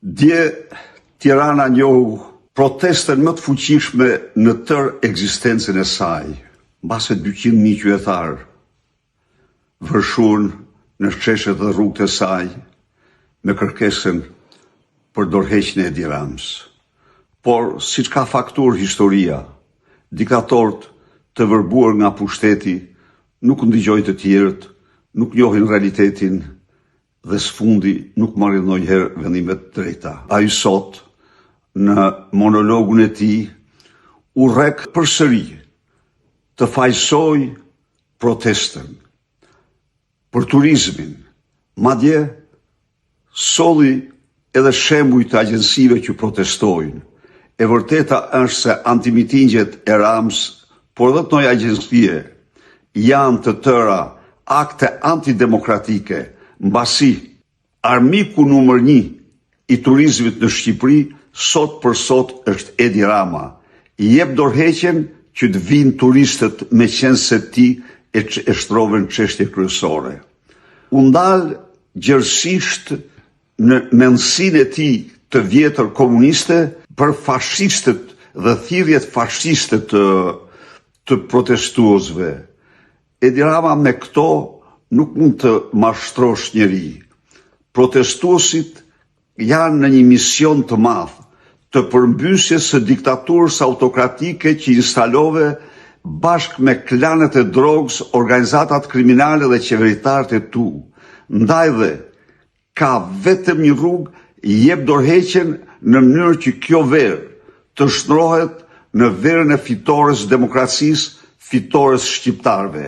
Dje Tirana njohu protestën më të fuqishme në tërë ekzistencën e saj, mbase 200.000 qytetarë vërshun në sheshet dhe rrugët e saj me kërkesën për dorëheqjen e Edi Ramës. Por, siç ka faktur historia, diktatorët të vërbuar nga pushteti nuk ndigjojnë të tjerët, nuk njohin realitetin dhe sfundi nuk marrin ndonjëherë vendimet drejta. Ai sot, në monologun e tij, u rrek përsëri të fajsoj protestën për turizmin, madje solli edhe shembuj të agjensive që protestojnë. E vërteta është se antimitingjet e Ramës, por dhe të noj agjensie, janë të tëra akte antidemokratike, mbasi armiku numër 1 i turizmit në Shqipëri, sot për sot është Edi Rama. I jep dorëheqjen që të vinë turistët me qenë se ti e shtroven çështje kryesore. U ndal gjerësisht në mendësinë e tij të vjetër komuniste për fashistët dhe thirrjet fashiste të protestuesve. Edi Rama me këto nuk mund të mashtrosh njeri. Protestuesit janë në një mision të madh të përmbysjes së diktaturës autokratike që instalove bashkë me klanet e drogës, organizatat kriminale dhe qeveritarët e tu. Ndaj dhe ka vetëm një rrugë, i jep dorëheqjen në mënyrë që kjo verë të shndrohet në verën e fitores demokracisë, fitores shqiptarëve.